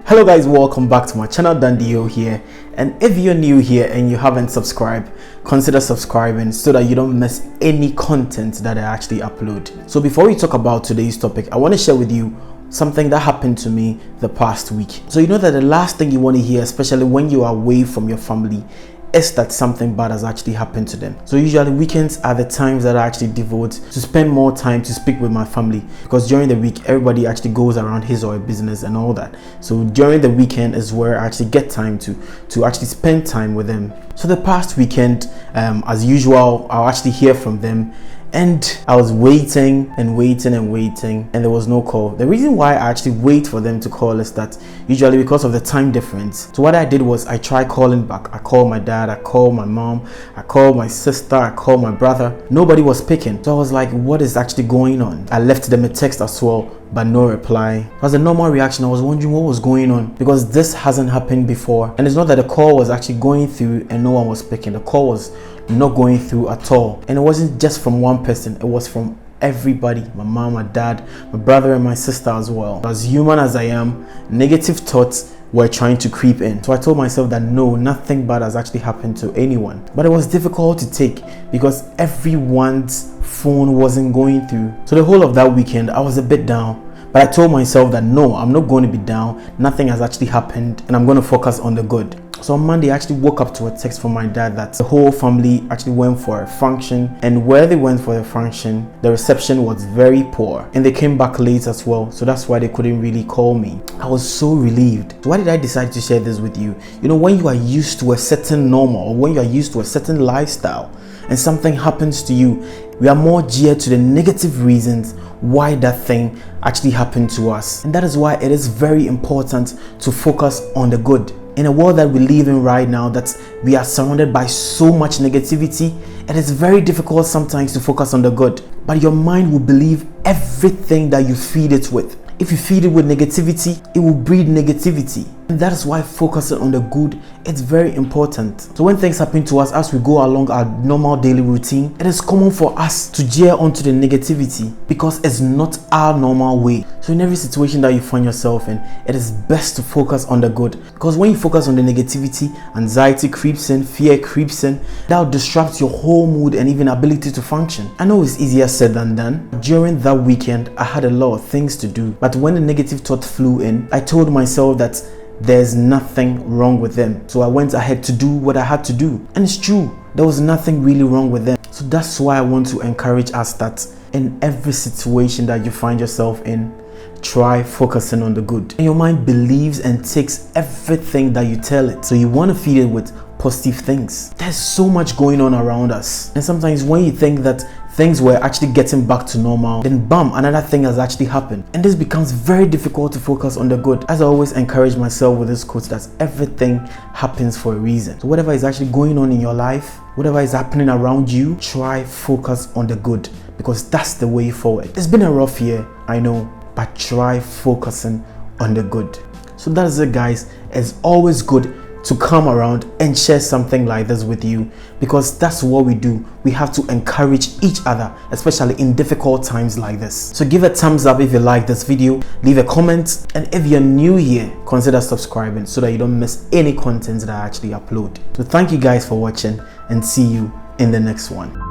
Hello guys, welcome back to my channel. Dandio here, and if you're new here and you haven't subscribed, consider subscribing so that you don't miss any content that I actually upload. So before we talk about today's topic, I want to share with you something that happened to me the past week. So you know that the last thing you want to hear, especially when you are away from your family, is that something bad has actually happened to them. So usually weekends are the times that I actually devote to spend more time to speak with my family, because during the week everybody actually goes around his or her business and all that. So during the weekend is where I actually get time to actually spend time with them. So the past weekend, as usual, I'll actually hear from them, and I was waiting and there was no call. The reason why I actually wait for them to call is that usually because of the time difference. So what I did was I tried calling back. I called my dad, I called my mom, I called my sister, I called my brother. Nobody was picking. So I was like, what is actually going on? I left them a text as well, but no reply. As a normal reaction, I was wondering what was going on, because this hasn't happened before. And it's not that the call was actually going through and no one was picking. The call was not going through at all, and it wasn't just from one person, it was from everybody. My mom, my dad, my brother, and my sister as well. As human as I am, negative thoughts were trying to creep in. So I told myself that no, nothing bad has actually happened to anyone. But it was difficult to take because everyone's phone wasn't going through. So the whole of that weekend I was a bit down, but I told myself that no, I'm not going to be down. Nothing has actually happened and I'm going to focus on the good. So on Monday, I actually woke up to a text from my dad that the whole family actually went for a function, and where they went for the function, the reception was very poor and they came back late as well. So that's why they couldn't really call me. I was so relieved. So why did I decide to share this with you? You know, when you are used to a certain normal, or when you are used to a certain lifestyle and something happens to you, we are more geared to the negative reasons why that thing actually happened to us. And that is why it is very important to focus on the good. In a world that we live in right now, that we are surrounded by so much negativity, it is very difficult sometimes to focus on the good. But your mind will believe everything that you feed it with. If you feed it with negativity, it will breed negativity. And that is why focusing on the good, it's very important. So when things happen to us as we go along our normal daily routine, it is common for us to gear onto the negativity because it's not our normal way. So in every situation that you find yourself in, it is best to focus on the good, because when you focus on the negativity, anxiety creeps in, fear creeps in. That will disrupt your whole mood and even ability to function. I know it's easier said than done. During that weekend, I had a lot of things to do, but when the negative thought flew in, I told myself that there's nothing wrong with them. So I went ahead to do what I had to do. And it's true, there was nothing really wrong with them. So that's why I want to encourage us that in every situation that you find yourself in, try focusing on the good. And your mind believes and takes everything that you tell it. So you want to feed it with positive things. There's so much going on around us. And sometimes when you think that things were actually getting back to normal, then bam, another thing has actually happened. And this becomes very difficult to focus on the good. As I always encourage myself with this quote, that everything happens for a reason. So whatever is actually going on in your life, whatever is happening around you, try focus on the good, because that's the way forward. It's been a rough year, I know, but try focusing on the good. So that is it, guys. It's always good to come around and share something like this with you, because that's what we do. We have to encourage each other, especially in difficult times like this. So give a thumbs up if you like this video, leave a comment, and if you're new here, consider subscribing so that you don't miss any content that I actually upload. So thank you guys for watching, and see you in the next one.